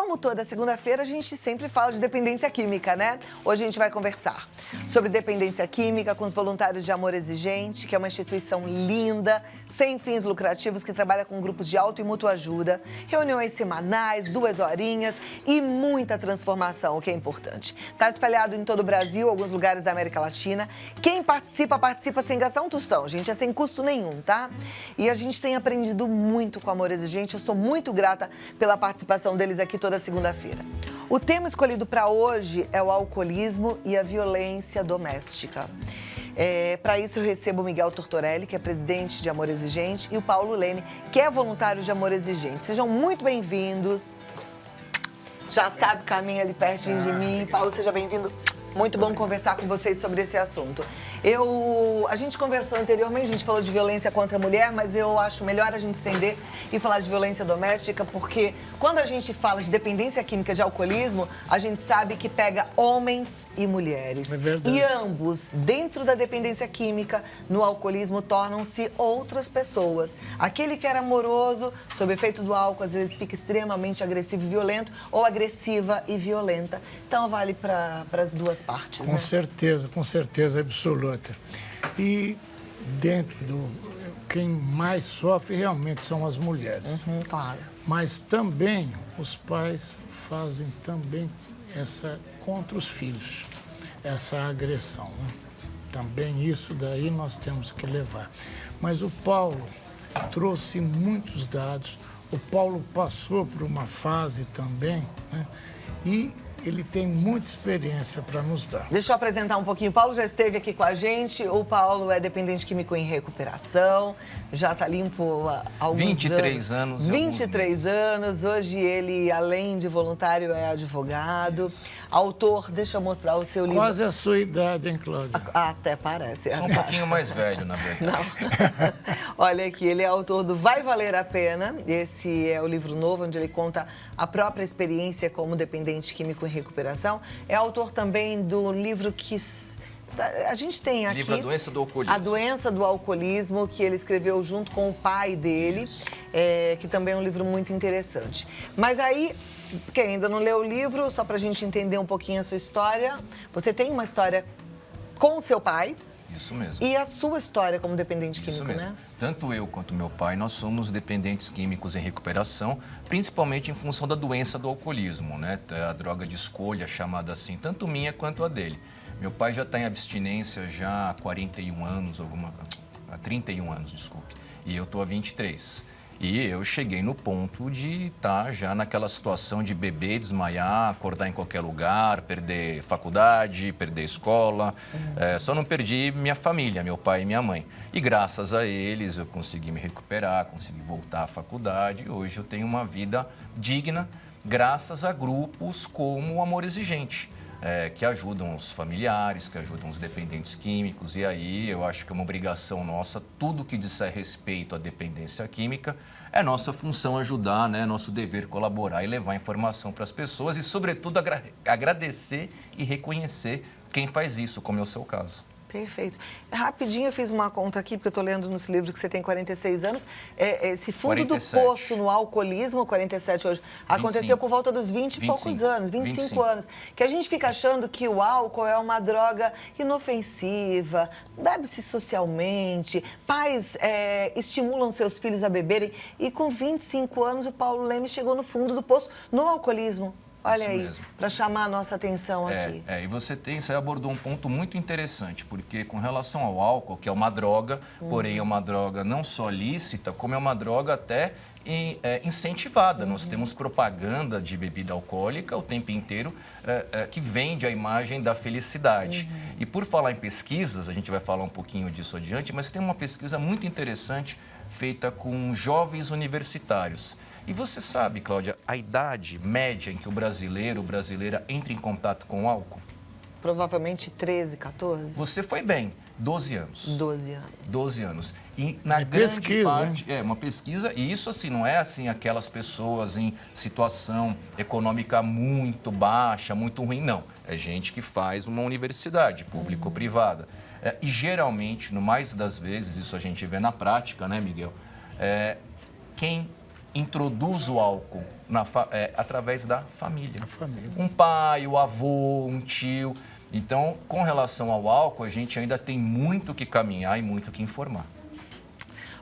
como toda segunda-feira, a gente sempre fala de dependência química, né? Hoje a gente vai conversar sobre dependência química com os voluntários de Amor Exigente, que é uma instituição linda, sem fins lucrativos, que trabalha com grupos de auto e mútua ajuda, reuniões semanais, 2 horinhas e muita transformação, o que é importante. Está espalhado em todo o Brasil, alguns lugares da América Latina. Quem participa, participa sem gastar um tostão, gente, é sem custo nenhum, tá? E a gente tem aprendido muito com Amor Exigente, eu sou muito grata pela participação deles aqui toda segunda-feira. O tema escolhido para hoje é o alcoolismo e a violência doméstica. Para isso eu recebo o Miguel Tortorelli, que é presidente de Amor Exigente, e o Paulo Leme, que é voluntário de Amor Exigente. Sejam muito bem-vindos. Já sabe, caminha ali pertinho de mim. Paulo, seja bem-vindo. Muito bom conversar com vocês sobre esse assunto. A gente conversou anteriormente, a gente falou de violência contra a mulher, mas eu acho melhor a gente estender e falar de violência doméstica, porque quando a gente fala de dependência química, de alcoolismo, a gente sabe que pega homens e mulheres. É verdade. E ambos, dentro da dependência química, no alcoolismo, tornam-se outras pessoas. Aquele que era amoroso, sob efeito do álcool, às vezes fica extremamente agressivo e violento, ou agressiva e violenta. Então, vale para as duas partes, né? Com certeza absoluta. E dentro quem mais sofre realmente são as mulheres. Claro. Mas também os pais fazem também contra os filhos, essa agressão, né? Também isso daí nós temos que levar. Mas o Paulo trouxe muitos dados, o Paulo passou por uma fase também, né? E ele tem muita experiência para nos dar. Deixa eu apresentar um pouquinho. O Paulo já esteve aqui com a gente. O Paulo é dependente químico em recuperação. Já está limpo há alguns 23 anos. 23 anos. Hoje ele, além de voluntário, é advogado. Isso. Autor, deixa eu mostrar o seu livro. Quase a sua idade, hein, Cláudia? Até parece. Sou um pouquinho mais velho, na verdade. Não. Olha aqui, ele é autor do Vai Valer a Pena. Esse é o livro novo, onde ele conta a própria experiência como dependente químico em recuperação. É autor também do livro que a gente tem aqui. Livro A Doença do Alcoolismo. A Doença do Alcoolismo, que ele escreveu junto com o pai dele, que também é um livro muito interessante. Mas aí, quem ainda não leu o livro, só para a gente entender um pouquinho a sua história, você tem uma história com o seu pai. Isso mesmo. E a sua história como dependente químico, Isso mesmo. né? Tanto eu quanto meu pai, nós somos dependentes químicos em recuperação, principalmente em função da doença do alcoolismo, né? A droga de escolha, chamada assim, tanto minha quanto a dele. Meu pai já está em abstinência já há 41 anos, há 31 anos, desculpe. E eu estou há 23. E eu cheguei no ponto de estar já naquela situação de beber, desmaiar, acordar em qualquer lugar, perder faculdade, perder escola. Só não perdi minha família, meu pai e minha mãe. E graças a eles eu consegui me recuperar, consegui voltar à faculdade. E hoje eu tenho uma vida digna graças a grupos como o Amor Exigente. Que ajudam os familiares, que ajudam os dependentes químicos. E aí eu acho que é uma obrigação nossa, tudo que disser respeito à dependência química, é nossa função ajudar, né? É nosso dever colaborar e levar informação para as pessoas e, sobretudo, agradecer e reconhecer quem faz isso, como é o seu caso. Perfeito. Rapidinho eu fiz uma conta aqui, porque eu estou lendo nesse livro que você tem 46 anos. Esse fundo 47. do poço no alcoolismo, 47 hoje, aconteceu 25. por volta dos 20 e poucos anos, 25 anos. Que a gente fica achando que o álcool é uma droga inofensiva, bebe-se socialmente, pais estimulam seus filhos a beberem. E com 25 anos o Paulo Leme chegou no fundo do poço no alcoolismo. Olha Isso aí, mesmo. para chamar a nossa atenção aqui. E você abordou um ponto muito interessante, porque com relação ao álcool, que é uma droga, porém é uma droga não só lícita, como é uma droga até incentivada. Nós temos propaganda de bebida alcoólica o tempo inteiro que vende a imagem da felicidade. E por falar em pesquisas, a gente vai falar um pouquinho disso adiante, mas tem uma pesquisa muito interessante feita com jovens universitários. E você sabe, Cláudia, a idade média em que o brasileira entra em contato com o álcool? Provavelmente 13, 14? Você foi bem, 12 anos. 12 anos. 12 anos. E na grande pesquisa, parte, uma pesquisa, e isso assim, não é assim aquelas pessoas em situação econômica muito baixa, muito ruim, não. É gente que faz uma universidade, pública ou privada. E geralmente, no mais das vezes, isso a gente vê na prática, né, Miguel? Quem introduz o álcool através da família. A família. Um pai, o avô, um tio. Então, com relação ao álcool, a gente ainda tem muito que caminhar e muito que informar.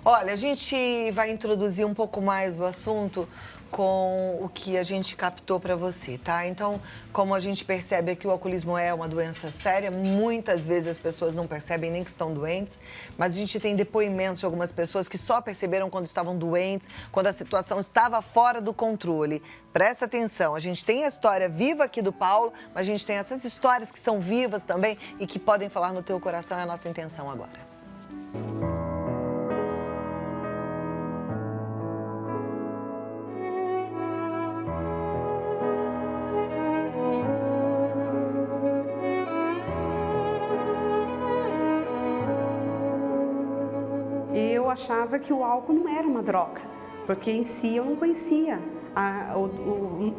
Olha, a gente vai introduzir um pouco mais do assunto com o que a gente captou para você, tá? Então, como a gente percebe que o alcoolismo é uma doença séria, muitas vezes as pessoas não percebem nem que estão doentes, mas a gente tem depoimentos de algumas pessoas que só perceberam quando estavam doentes, quando a situação estava fora do controle. Presta atenção, a gente tem a história viva aqui do Paulo, mas a gente tem essas histórias que são vivas também e que podem falar no teu coração, é a nossa intenção agora. Eu achava que o álcool não era uma droga, porque em si eu não conhecia.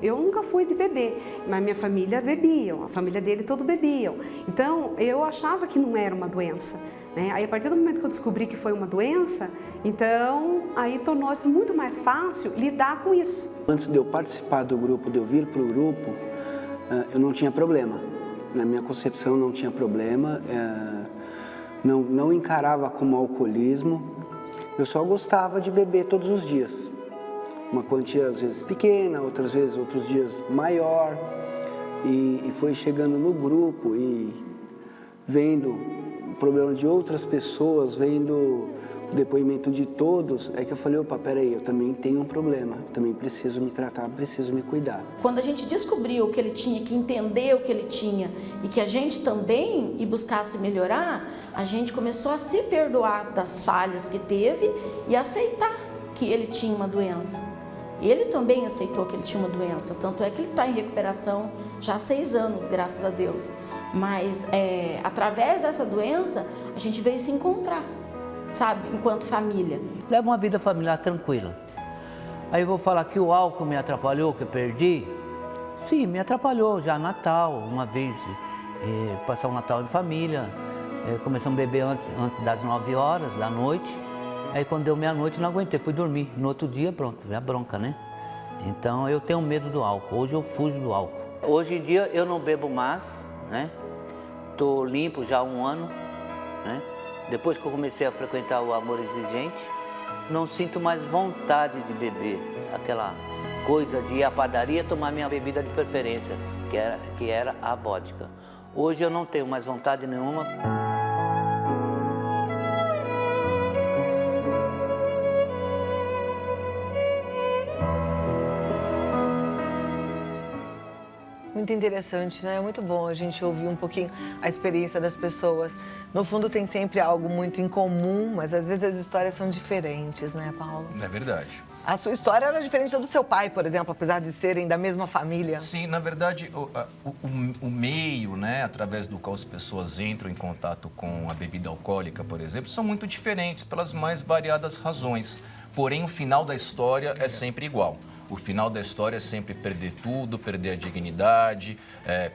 Eu nunca fui de beber, mas minha família bebia, a família dele todo bebiam. Então eu achava que não era uma doença, né? Aí a partir do momento que eu descobri que foi uma doença, então aí tornou-se muito mais fácil lidar com isso. Antes de eu participar do grupo, de eu vir para o grupo, eu não tinha problema. Na minha concepção não tinha problema. Não encarava como alcoolismo, eu só gostava de beber todos os dias. Uma quantia às vezes pequena, outros dias maior. E foi chegando no grupo e vendo o problema de outras pessoas, vendo o depoimento de todos, é que eu falei, opa, peraí, eu também tenho um problema, eu também preciso me tratar, preciso me cuidar. Quando a gente descobriu que ele tinha que entender o que ele tinha e que a gente também ia buscar se melhorar, a gente começou a se perdoar das falhas que teve e aceitar que ele tinha uma doença. Ele também aceitou que ele tinha uma doença, tanto é que ele está em recuperação já há 6 anos, graças a Deus. Mas através dessa doença, a gente veio se encontrar, sabe, enquanto família. Levo uma vida familiar tranquila. Aí eu vou falar que o álcool me atrapalhou, que eu perdi. Sim, me atrapalhou já Natal, uma vez passar o Natal em família. Começamos a beber antes das 9 horas da noite. Aí quando deu meia-noite não aguentei, fui dormir. No outro dia, pronto, veio a bronca, né? Então eu tenho medo do álcool, hoje eu fujo do álcool. Hoje em dia eu não bebo mais, né? Tô limpo já há 1 ano, né? Depois que eu comecei a frequentar o Amor Exigente, não sinto mais vontade de beber. Aquela coisa de ir à padaria tomar minha bebida de preferência, que era a vodka. Hoje eu não tenho mais vontade nenhuma. Muito interessante, né? É muito bom a gente ouvir um pouquinho a experiência das pessoas. No fundo tem sempre algo muito em comum, mas às vezes as histórias são diferentes, né, Paulo? É verdade. A sua história era diferente da do seu pai, por exemplo, apesar de serem da mesma família. Sim, na verdade, o meio, né, através do qual as pessoas entram em contato com a bebida alcoólica, por exemplo, são muito diferentes pelas mais variadas razões. Porém, o final da história é sempre igual. O final da história é sempre perder tudo, perder a dignidade,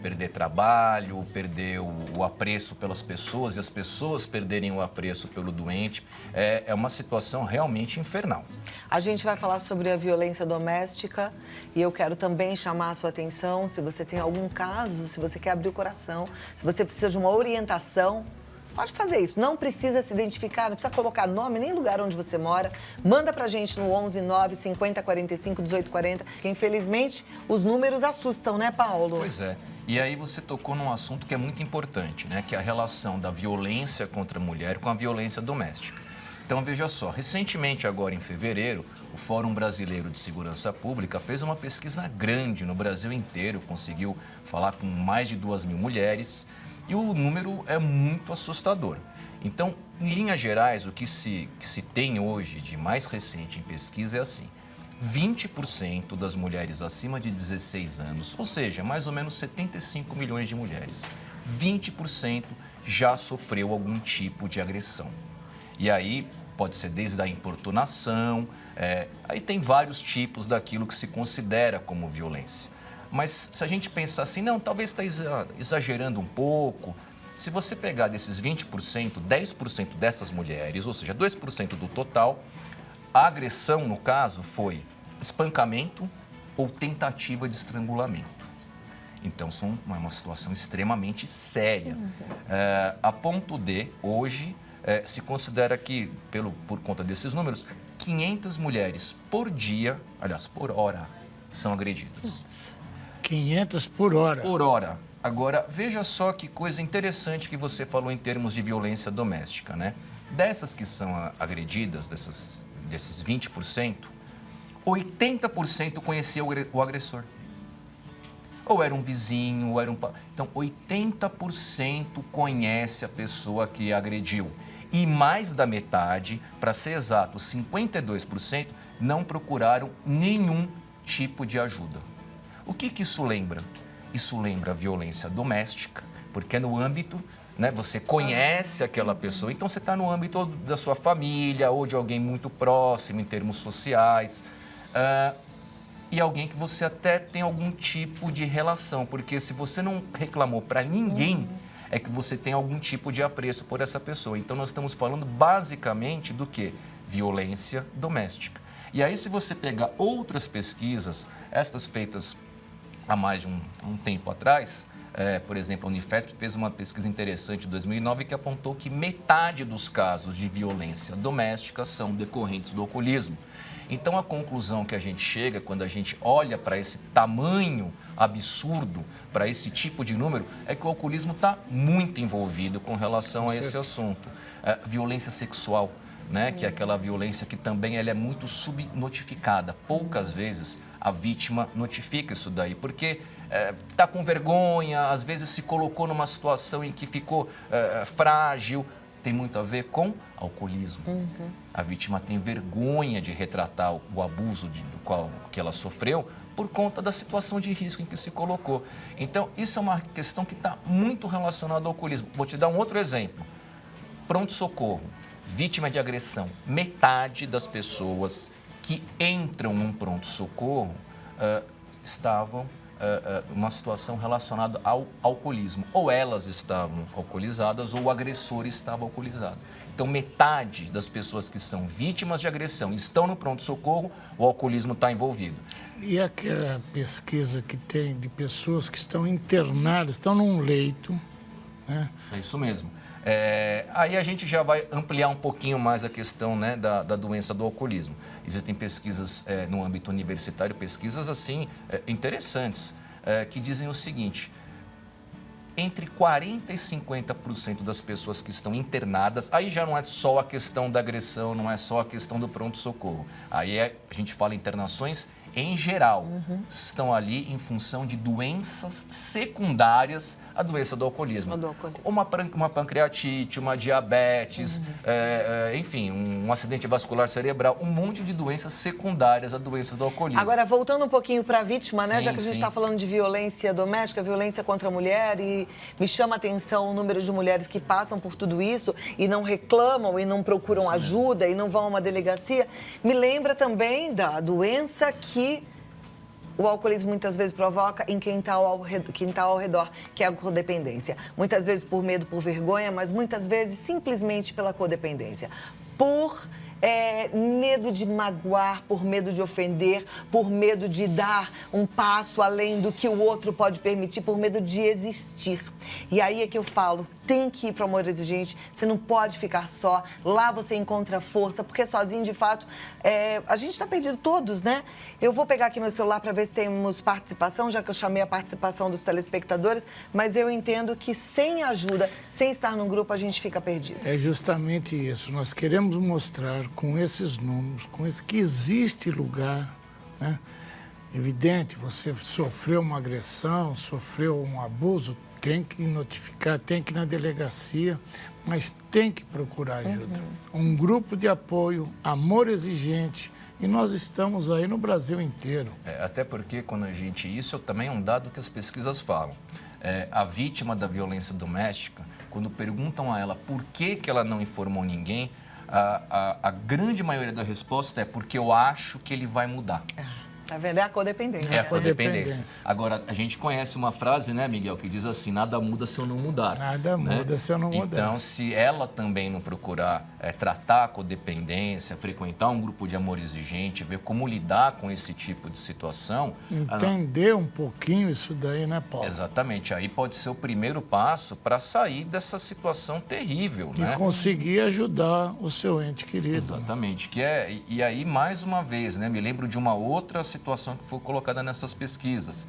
perder trabalho, perder o apreço pelas pessoas e as pessoas perderem o apreço pelo doente. É uma situação realmente infernal. A gente vai falar sobre a violência doméstica e eu quero também chamar a sua atenção, se você tem algum caso, se você quer abrir o coração, se você precisa de uma orientação, pode fazer isso, não precisa se identificar, não precisa colocar nome nem lugar onde você mora. Manda pra gente no 11 9 50 45 18 40, que infelizmente os números assustam, né, Paulo? Pois é. E aí você tocou num assunto que é muito importante, né? Que é a relação da violência contra a mulher com a violência doméstica. Então, veja só, recentemente, agora em fevereiro, o Fórum Brasileiro de Segurança Pública fez uma pesquisa grande no Brasil inteiro, conseguiu falar com mais de 2.000 mulheres, e o número é muito assustador. Então, em linhas gerais, o que se tem hoje de mais recente em pesquisa é assim: 20% das mulheres acima de 16 anos, ou seja, mais ou menos 75 milhões de mulheres, 20% já sofreu algum tipo de agressão. E aí pode ser desde a importunação, aí tem vários tipos daquilo que se considera como violência. Mas se a gente pensar assim, não, talvez está exagerando um pouco. Se você pegar desses 20%, 10% dessas mulheres, ou seja, 2% do total, a agressão, no caso, foi espancamento ou tentativa de estrangulamento. Então, é uma situação extremamente séria. A ponto de, hoje, se considera que, por conta desses números, 500 mulheres por dia, aliás, por hora, são agredidas. 500 por hora. Por hora. Agora, veja só que coisa interessante que você falou em termos de violência doméstica, né? Dessas que são agredidas, desses 20%, 80% conhecia o agressor. Ou era um vizinho, ou era um... Então, 80% conhece a pessoa que agrediu. E mais da metade, para ser exato, 52%, não procuraram nenhum tipo de ajuda. O que isso lembra? Isso lembra a violência doméstica, porque é no âmbito, né, você conhece aquela pessoa, então você está no âmbito da sua família ou de alguém muito próximo em termos sociais. E alguém que você até tem algum tipo de relação, porque se você não reclamou para ninguém, é que você tem algum tipo de apreço por essa pessoa. Então, nós estamos falando basicamente do quê? Violência doméstica. E aí, se você pegar outras pesquisas, estas feitas há mais de um tempo atrás, por exemplo, a Unifesp fez uma pesquisa interessante em 2009 que apontou que metade dos casos de violência doméstica são decorrentes do alcoolismo. Então, a conclusão que a gente chega quando a gente olha para esse tamanho absurdo, para esse tipo de número, é que o alcoolismo está muito envolvido com relação a esse assunto. Violência sexual, né? Que é aquela violência que também ela é muito subnotificada. Poucas vezes a vítima notifica isso daí, porque está com vergonha, às vezes se colocou numa situação em que ficou frágil. Tem muito a ver com alcoolismo. A vítima tem vergonha de retratar o abuso que ela sofreu por conta da situação de risco em que se colocou. Então, isso é uma questão que está muito relacionada ao alcoolismo. Vou te dar um outro exemplo. Pronto-socorro, vítima de agressão. Metade das pessoas que entram num pronto-socorro estavam uma situação relacionada ao alcoolismo. Ou elas estavam alcoolizadas ou o agressor estava alcoolizado. Então, metade das pessoas que são vítimas de agressão e estão no pronto-socorro, o alcoolismo está envolvido. E aquela pesquisa que tem de pessoas que estão internadas, estão num leito, né? É isso mesmo. Aí a gente já vai ampliar um pouquinho mais a questão, né, da doença do alcoolismo. Existem pesquisas no âmbito universitário, pesquisas assim interessantes, que dizem o seguinte: entre 40% e 50% das pessoas que estão internadas, aí já não é só a questão da agressão, não é só a questão do pronto-socorro. Aí a gente fala internações em geral, estão ali em função de doenças secundárias à doença do alcoolismo. Uma pancreatite, uma diabetes, enfim, um acidente vascular cerebral, um monte de doenças secundárias à doença do alcoolismo. Agora, voltando um pouquinho para a vítima, né? Sim, Já que a gente está falando de violência doméstica, violência contra a mulher, e me chama a atenção o número de mulheres que passam por tudo isso e não reclamam e não procuram ajuda e não vão a uma delegacia, me lembra também da doença que o alcoolismo muitas vezes provoca em quem está ao redor, que é a codependência. Muitas vezes por medo, por vergonha, mas muitas vezes simplesmente pela codependência. Por medo de magoar, por medo de ofender, por medo de dar um passo além do que o outro pode permitir, por medo de existir. E aí é que eu falo, tem que ir para o Amor Exigente, você não pode ficar só, lá você encontra força, porque sozinho, de fato, a gente está perdido todos, né? Eu vou pegar aqui meu celular para ver se temos participação, já que eu chamei a participação dos telespectadores, mas eu entendo que sem ajuda, sem estar num grupo, a gente fica perdido. É justamente isso. Nós queremos mostrar com esses números, que existe lugar, né? Evidente, você sofreu uma agressão, sofreu um abuso, tem que notificar, tem que ir na delegacia, mas tem que procurar ajuda. Um grupo de apoio, Amor Exigente, e nós estamos aí no Brasil inteiro. Até porque quando isso também é um dado que as pesquisas falam. A vítima da violência doméstica, quando perguntam a ela por que ela não informou ninguém, a grande maioria da resposta é porque eu acho que ele vai mudar. Tá vendo? É a codependência. É a codependência. codependência. Agora, a gente conhece uma frase, né, Miguel, que diz assim, nada muda se eu não mudar. Nada muda se eu não mudar. Então, se ela também não procurar tratar a codependência, frequentar um grupo de amor exigente, ver como lidar com esse tipo de situação... Entender um pouquinho isso daí, né, Paulo? Exatamente. Aí pode ser o primeiro passo para sair dessa situação terrível, né? E conseguir ajudar o seu ente querido. Exatamente. E aí, mais uma vez, né, me lembro de uma outra situação que foi colocada nessas pesquisas,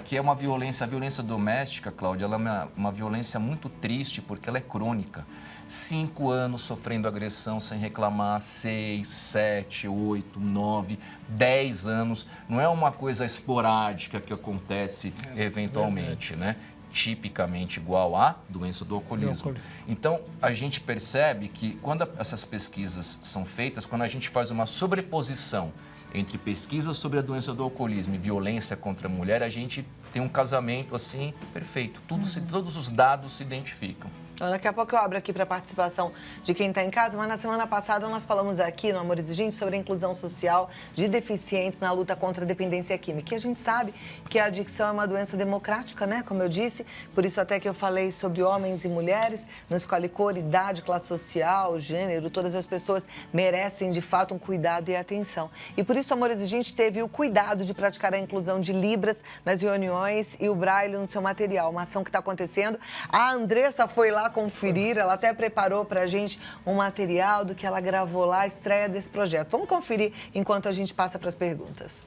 que é uma violência. A violência doméstica, Cláudia, ela é uma violência muito triste porque ela é crônica. 5 anos sofrendo agressão sem reclamar, 6, 7, 8, 9, 10 anos. Não é uma coisa esporádica que acontece eventualmente, né? Tipicamente igual à doença do alcoolismo. Então, a gente percebe que quando essas pesquisas são feitas, quando a gente faz uma sobreposição entre pesquisas sobre a doença do alcoolismo e violência contra a mulher, a gente tem um casamento assim perfeito. Todos os dados se identificam. Daqui a pouco eu abro aqui para a participação de quem está em casa, mas na semana passada nós falamos aqui no Amor Exigente sobre a inclusão social de deficientes na luta contra a dependência química. E a gente sabe que a adicção é uma doença democrática, né? Como eu disse, por isso até que eu falei sobre homens e mulheres, não escolhe cor, idade, classe social, gênero, todas as pessoas merecem de fato um cuidado e atenção. E por isso o Amor Exigente teve o cuidado de praticar a inclusão de Libras nas reuniões e o Braille no seu material, uma ação que está acontecendo. A Andressa foi lá conferir, ela até preparou para a gente um material do que ela gravou lá, a estreia desse projeto. Vamos conferir enquanto a gente passa para as perguntas.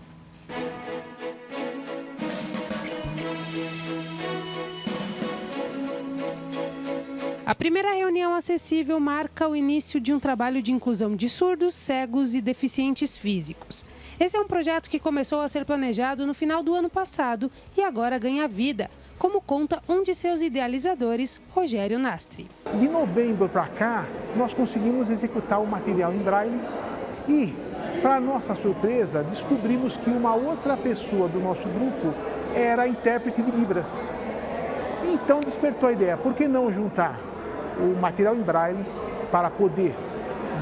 A primeira reunião acessível marca o início de um trabalho de inclusão de surdos, cegos e deficientes físicos. Esse é um projeto que começou a ser planejado no final do ano passado e agora ganha vida, como conta um de seus idealizadores, Rogério Nastri. De novembro para cá, nós conseguimos executar o material em Braille e, para nossa surpresa, descobrimos que uma outra pessoa do nosso grupo era intérprete de Libras. Então despertou a ideia, por que não juntar o material em Braille para poder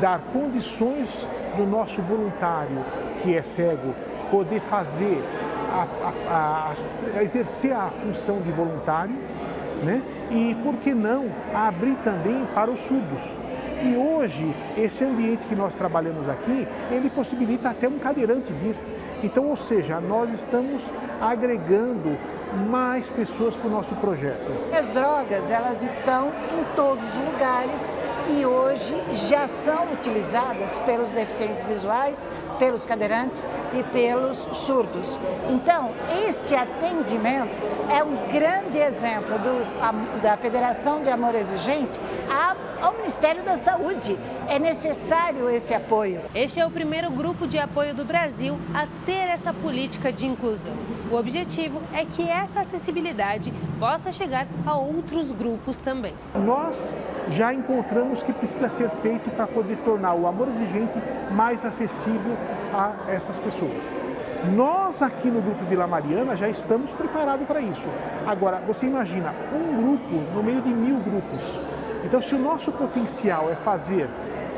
dar condições do nosso voluntário, que é cego, poder fazer exercer a função de voluntário, né? E por que não abrir também para os surdos? E hoje, esse ambiente que nós trabalhamos aqui, ele possibilita até um cadeirante vir. Então, ou seja, nós estamos agregando mais pessoas para o nosso projeto. As drogas, elas estão em todos os lugares e hoje já são utilizadas pelos deficientes visuais, pelos cadeirantes e pelos surdos. Então, este atendimento é um grande exemplo da Federação de Amor Exigente ao Ministério da Saúde. É necessário esse apoio. Este é o primeiro grupo de apoio do Brasil a ter essa política de inclusão. O objetivo é que essa acessibilidade possa chegar a outros grupos também. Nós já encontramos o que precisa ser feito para poder tornar o Amor Exigente mais acessível a essas pessoas. Nós aqui no Grupo Vila Mariana já estamos preparados para isso. Agora, você imagina, um grupo no meio de 1000 grupos. Então, se o nosso potencial é fazer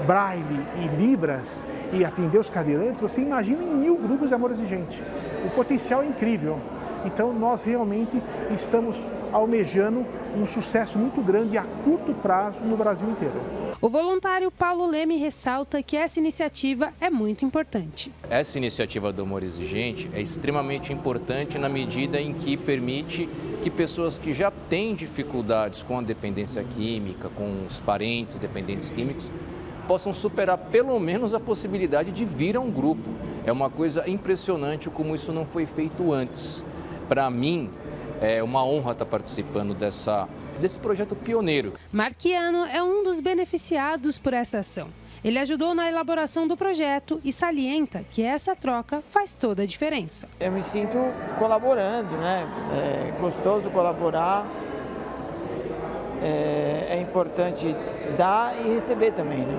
Braille e Libras e atender os cadeirantes, você imagina em 1000 grupos de Amor Exigente. O potencial é incrível. Então, nós realmente estamos almejando um sucesso muito grande a curto prazo no Brasil inteiro. O voluntário Paulo Leme ressalta que essa iniciativa é muito importante. Essa iniciativa do Amor Exigente é extremamente importante na medida em que permite que pessoas que já têm dificuldades com a dependência química, com os parentes dependentes químicos, possam superar pelo menos a possibilidade de vir a um grupo. É uma coisa impressionante como isso não foi feito antes. Para mim, é uma honra estar participando desse projeto pioneiro. Marquiano é um dos beneficiados por essa ação. Ele ajudou na elaboração do projeto e salienta que essa troca faz toda a diferença. Eu me sinto colaborando, né? É gostoso colaborar, é importante dar e receber também, né?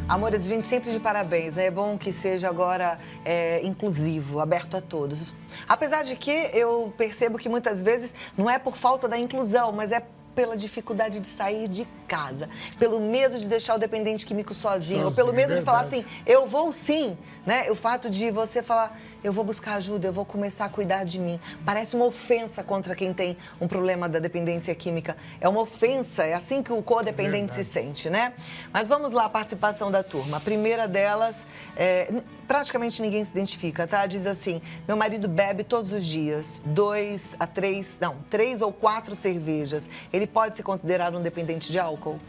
Amores, gente, sempre de parabéns. É bom que seja agora inclusivo, aberto a todos. Apesar de que eu percebo que muitas vezes não é por falta da inclusão, mas é pela dificuldade de sair de casa, pelo medo de deixar o dependente químico sozinho, ou pelo medo de falar assim, eu vou sim, né? O fato de você falar, eu vou buscar ajuda, eu vou começar a cuidar de mim. Parece uma ofensa contra quem tem um problema da dependência química. É uma ofensa, é assim que o codependente se sente, né? Mas vamos lá, a participação da turma. A primeira delas, praticamente ninguém se identifica, tá? Diz assim, meu marido bebe todos os dias, 3 ou 4 cervejas. Ele pode ser considerado um dependente de álcool?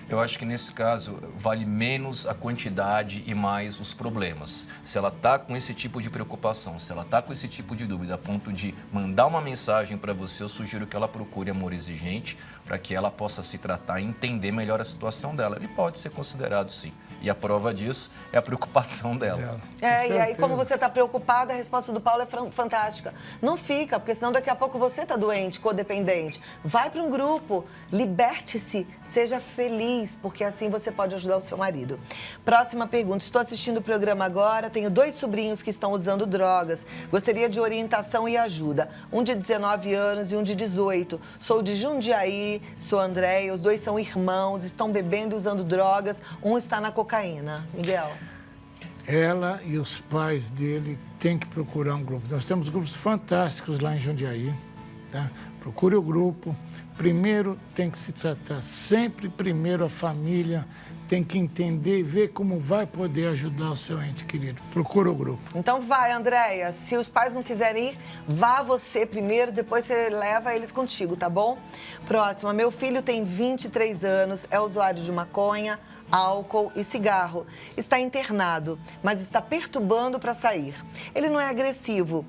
Eu acho que nesse caso vale menos a quantidade e mais os problemas. Se ela está com esse tipo de preocupação, se ela está com esse tipo de dúvida, a ponto de mandar uma mensagem para você, eu sugiro que ela procure amor exigente para que ela possa se tratar e entender melhor a situação dela. Ele pode ser considerado sim. E a prova disso é a preocupação dela. E aí como você está preocupada, a resposta do Paulo é fantástica. Não fica, porque senão daqui a pouco você está doente, codependente. Vai para um grupo, liberte-se, seja feliz, porque assim você pode ajudar o seu marido. Próxima pergunta. Estou assistindo o programa agora, tenho 2 sobrinhos que estão usando drogas. Gostaria de orientação e ajuda. Um de 19 anos e um de 18. Sou de Jundiaí, sou Andréia, os 2 são irmãos, estão bebendo e usando drogas. Um está na cocaína. Miguel. Ela e os pais dele têm que procurar um grupo. Nós temos grupos fantásticos lá em Jundiaí, tá? Procure o grupo. Primeiro tem que se tratar, sempre primeiro a família tem que entender e ver como vai poder ajudar o seu ente querido. Procura o grupo. Então vai, Andréia. Se os pais não quiserem ir, vá você primeiro, depois você leva eles contigo, tá bom? Próxima. Meu filho tem 23 anos, é usuário de maconha, álcool e cigarro. Está internado, mas está perturbando para sair. Ele não é agressivo,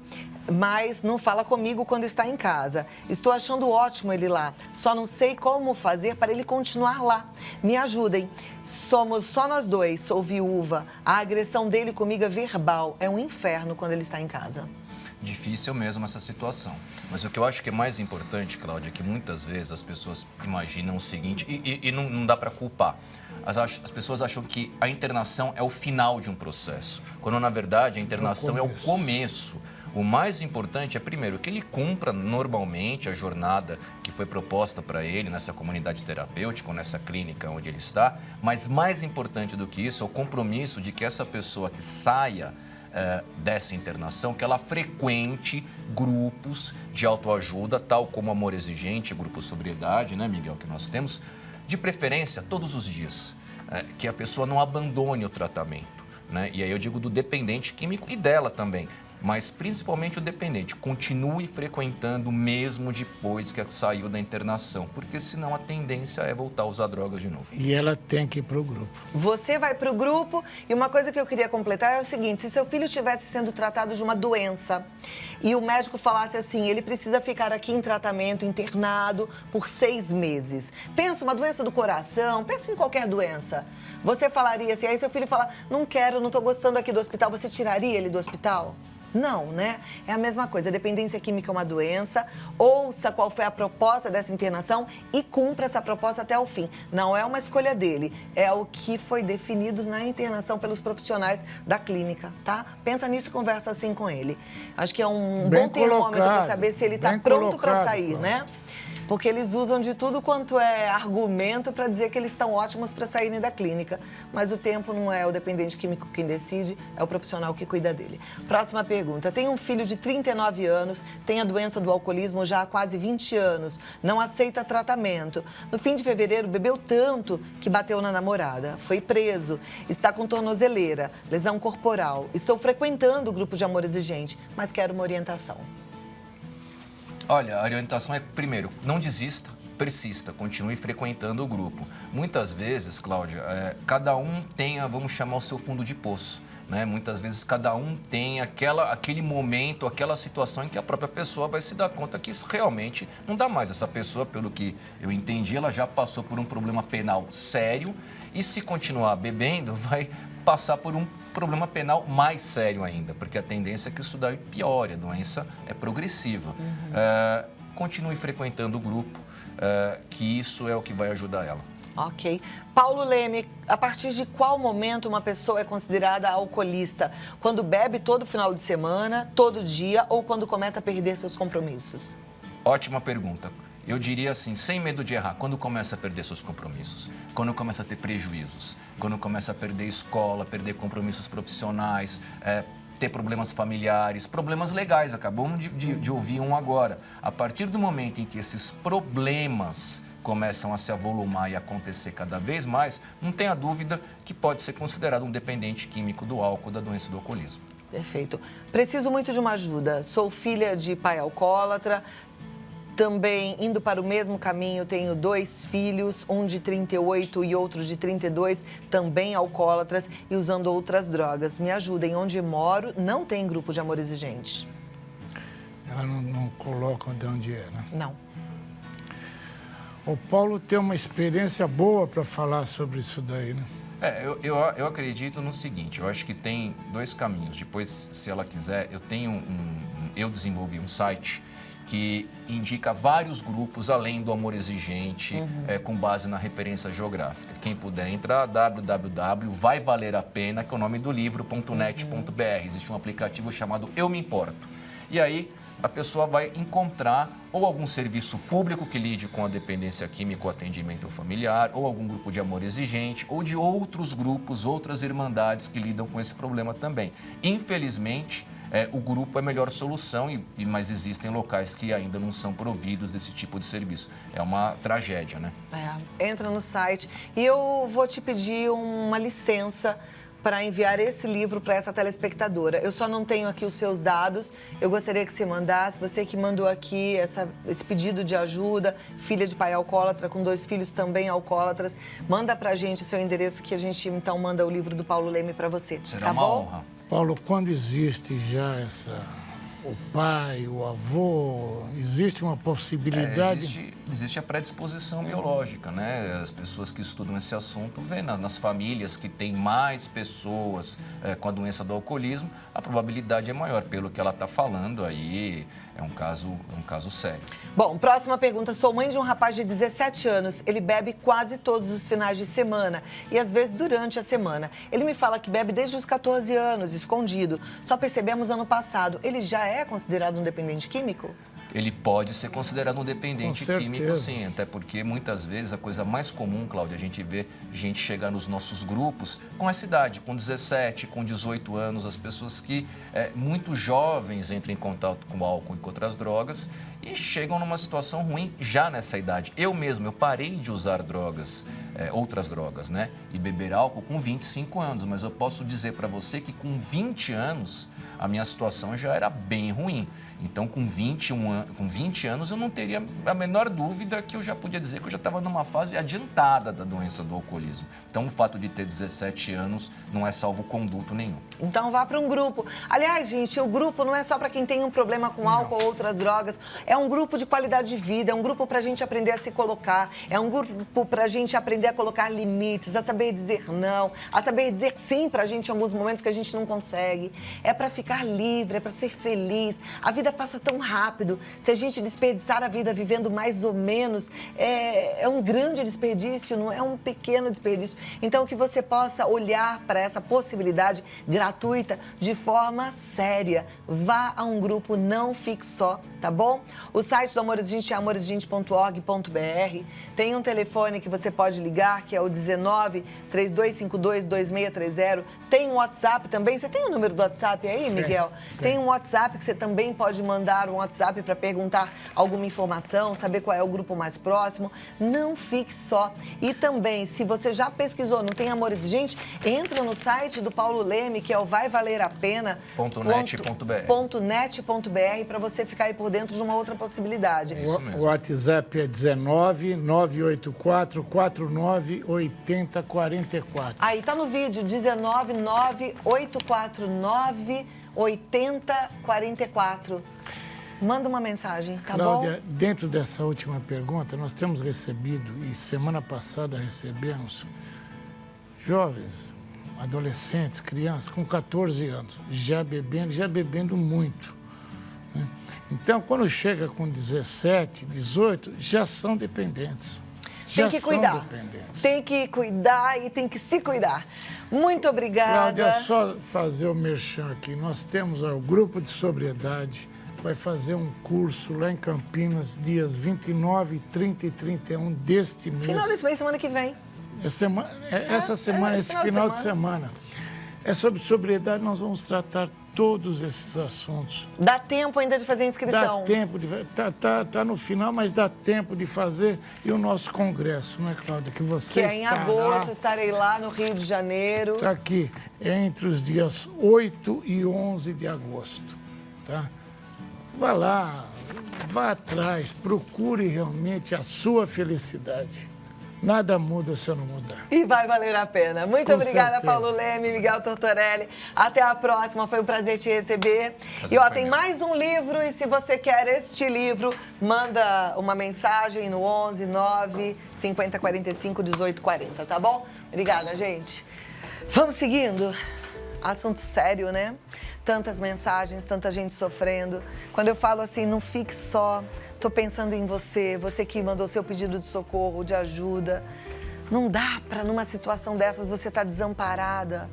mas não fala comigo quando está em casa. Estou achando ótimo ele lá, só não sei como fazer para ele continuar lá. Me ajudem. Somos só nós 2, sou viúva. A agressão dele comigo é verbal. É um inferno quando ele está em casa. Difícil mesmo essa situação. Mas o que eu acho que é mais importante, Cláudia, é que muitas vezes as pessoas imaginam o seguinte, e não dá para culpar. As pessoas acham que a internação é o final de um processo, quando na verdade a internação é o começo. O mais importante é, primeiro, que ele cumpra normalmente a jornada que foi proposta para ele nessa comunidade terapêutica ou nessa clínica onde ele está, mas mais importante do que isso é o compromisso de que essa pessoa que saia dessa internação, que ela frequente grupos de autoajuda, tal como Amor Exigente, Grupo Sobriedade, né, Miguel, que nós temos, de preferência todos os dias, que a pessoa não abandone o tratamento, né? E aí eu digo do dependente químico e dela também, mas principalmente o dependente, continue frequentando mesmo depois que saiu da internação, porque senão a tendência é voltar a usar drogas de novo. E ela tem que ir para o grupo. Você vai para o grupo e uma coisa que eu queria completar é o seguinte, se seu filho estivesse sendo tratado de uma doença e o médico falasse assim, ele precisa ficar aqui em tratamento, internado por 6 meses. Pensa, uma doença do coração, pensa em qualquer doença. Você falaria assim, aí seu filho fala, não quero, não estou gostando aqui do hospital, você tiraria ele do hospital? Não, né? É a mesma coisa. A dependência química é uma doença. Ouça qual foi a proposta dessa internação e cumpra essa proposta até o fim. Não é uma escolha dele, é o que foi definido na internação pelos profissionais da clínica, tá? Pensa nisso e conversa assim com ele. Acho que é um bom termômetro para saber se ele está pronto para sair, né? Porque eles usam de tudo quanto é argumento para dizer que eles estão ótimos para saírem da clínica. Mas o tempo não é o dependente químico quem decide, é o profissional que cuida dele. Próxima pergunta. Tem um filho de 39 anos, tem a doença do alcoolismo já há quase 20 anos, não aceita tratamento. No fim de fevereiro, bebeu tanto que bateu na namorada. Foi preso, está com tornozeleira, lesão corporal. Estou frequentando o grupo de Amor Exigente, mas quero uma orientação. Olha, a orientação é, primeiro, não desista, persista, continue frequentando o grupo. Muitas vezes, Cláudia, cada um tem, vamos chamar, o seu fundo de poço, né? Muitas vezes cada um tem aquele momento, aquela situação em que a própria pessoa vai se dar conta que isso realmente não dá mais. Essa pessoa, pelo que eu entendi, ela já passou por um problema penal sério e se continuar bebendo, vai passar por um problema penal mais sério ainda, porque a tendência é que isso daí piore, a doença é progressiva. Continue frequentando o grupo, que isso é o que vai ajudar ela. Ok. Paulo Leme, a partir de qual momento uma pessoa é considerada alcoolista? Quando bebe todo final de semana, todo dia, ou quando começa a perder seus compromissos? Ótima pergunta. Eu diria assim, sem medo de errar, quando começa a perder seus compromissos, quando começa a ter prejuízos, quando começa a perder escola, perder compromissos profissionais, ter problemas familiares, problemas legais, acabamos de ouvir um agora. A partir do momento em que esses problemas começam a se avolumar e acontecer cada vez mais, não tenha dúvida que pode ser considerado um dependente químico do álcool, da doença do alcoolismo. Perfeito. Preciso muito de uma ajuda. Sou filha de pai alcoólatra, também indo para o mesmo caminho, tenho 2 filhos, um de 38 e outro de 32, também alcoólatras e usando outras drogas. Me ajudem, onde moro não tem grupo de amor exigente. Ela não coloca de onde é, né? Não. O Paulo tem uma experiência boa para falar sobre isso daí, né? Eu acredito no seguinte, eu acho que tem 2 caminhos. Depois, se ela quiser, eu desenvolvi um site que indica vários grupos além do amor exigente, com base na referência geográfica. Quem puder entrar, www.vaivalerapena, que é o nome do livro.net.br. Existe um aplicativo chamado Eu Me Importo. E aí a pessoa vai encontrar ou algum serviço público que lide com a dependência química ou atendimento familiar, ou algum grupo de amor exigente, ou de outros grupos, outras irmandades que lidam com esse problema também. Infelizmente, o grupo é a melhor solução, mas existem locais que ainda não são providos desse tipo de serviço. É uma tragédia, né? Entra no site e eu vou te pedir uma licença para enviar esse livro para essa telespectadora. Eu só não tenho aqui os seus dados, eu gostaria que você mandasse, você que mandou aqui esse pedido de ajuda, filha de pai alcoólatra, com 2 filhos também alcoólatras, manda pra gente o seu endereço que a gente então manda o livro do Paulo Leme para você. Será uma honra. Paulo, quando existe já o pai, o avô, existe uma possibilidade? Existe a predisposição biológica, né? As pessoas que estudam esse assunto vêem nas famílias que tem mais pessoas com a doença do alcoolismo, a probabilidade é maior. Pelo que ela está falando aí, é um caso sério. Bom, próxima pergunta. Sou mãe de um rapaz de 17 anos. Ele bebe quase todos os finais de semana e às vezes durante a semana. Ele me fala que bebe desde os 14 anos, escondido. Só percebemos ano passado. Ele já é considerado um dependente químico? Ele pode ser considerado um dependente Com químico, sim. Até porque, muitas vezes, a coisa mais comum, Cláudia, a gente vê gente chegar nos nossos grupos com essa idade, com 17, com 18 anos, as pessoas que, muito jovens, entram em contato com o álcool e com outras drogas e chegam numa situação ruim já nessa idade. Eu parei de usar drogas, outras drogas, né? E beber álcool com 25 anos, mas eu posso dizer para você que com 20 anos, a minha situação já era bem ruim. Então, com 20 anos, eu não teria a menor dúvida que eu já podia dizer que eu já estava numa fase adiantada da doença do alcoolismo. Então, o fato de ter 17 anos não é salvo-conduto nenhum. Então, vá para um grupo. Aliás, gente, o grupo não é só para quem tem um problema com álcool ou outras drogas. É um grupo de qualidade de vida, é um grupo para a gente aprender a se colocar, é um grupo para a gente aprender a colocar limites, a saber dizer não, a saber dizer sim para a gente em alguns momentos que a gente não consegue. É para ficar livre, é para ser feliz. A vida passa tão rápido. Se a gente desperdiçar a vida vivendo mais ou menos, é um grande desperdício, não é um pequeno desperdício. Então, que você possa olhar para essa possibilidade gratuita de forma séria. Vá a um grupo, não fique só, tá bom? O site do Amor Exigente é amorexigente.org.br. Tem um telefone que você pode ligar, que é o 19-3252-2630. Tem um WhatsApp também. Você tem o número do WhatsApp aí, Miguel? Tem um WhatsApp que você também pode mandar um WhatsApp para perguntar alguma informação, saber qual é o grupo mais próximo. Não fique só. E também, se você já pesquisou, não tem Amor Exigente, entra no site do Paulo Leme, que é o vaivalerapena.net.br para você ficar aí por dentro de uma outra possibilidade. É isso mesmo. O WhatsApp é 19-984-49-8044. Aí tá no vídeo, 19-984-49-8044. Manda uma mensagem, tá Cláudia, bom? dentro dessa última pergunta, nós temos recebido, e semana passada recebemos, jovens, adolescentes, crianças com 14 anos, já bebendo muito. Né? Então, quando chega com 17, 18, já são dependentes. Tem que cuidar. Tem que cuidar e tem que se cuidar. Muito obrigada. Cláudia, só fazer o merchan aqui. Nós temos o grupo de sobriedade vai fazer um curso lá em Campinas, dias 29, 30 e 31 deste mês. Final desse mês, semana que vem. Essa semana, esse final de semana. É sobre sobriedade, nós vamos tratar todos esses assuntos. Dá tempo ainda de fazer a inscrição? Dá tempo de... Tá no final, mas dá tempo de fazer. E o nosso congresso, não é, Cláudia? Que você Que é em agosto, estarei lá no Rio de Janeiro. Está aqui, entre os dias 8 e 11 de agosto, tá? Vá lá, vá atrás, procure realmente a sua felicidade. Nada muda se eu não mudar. E vai valer a pena. Muito Com obrigada, certeza. Paulo Leme, Miguel Tortorelli. Até a próxima, foi um prazer te receber. E ó, tem mais um livro, e se você quer este livro, manda uma mensagem no 11 9 50 45 18 40, tá bom? Obrigada, gente. Vamos seguindo. Assunto sério, né? Tantas mensagens, tanta gente sofrendo. Quando eu falo assim, não fique só, tô pensando em você, você que mandou seu pedido de socorro, de ajuda. Não dá para numa situação dessas você tá desamparada.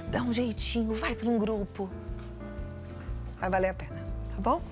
Dá um jeitinho, vai para um grupo. Vai valer a pena, tá bom?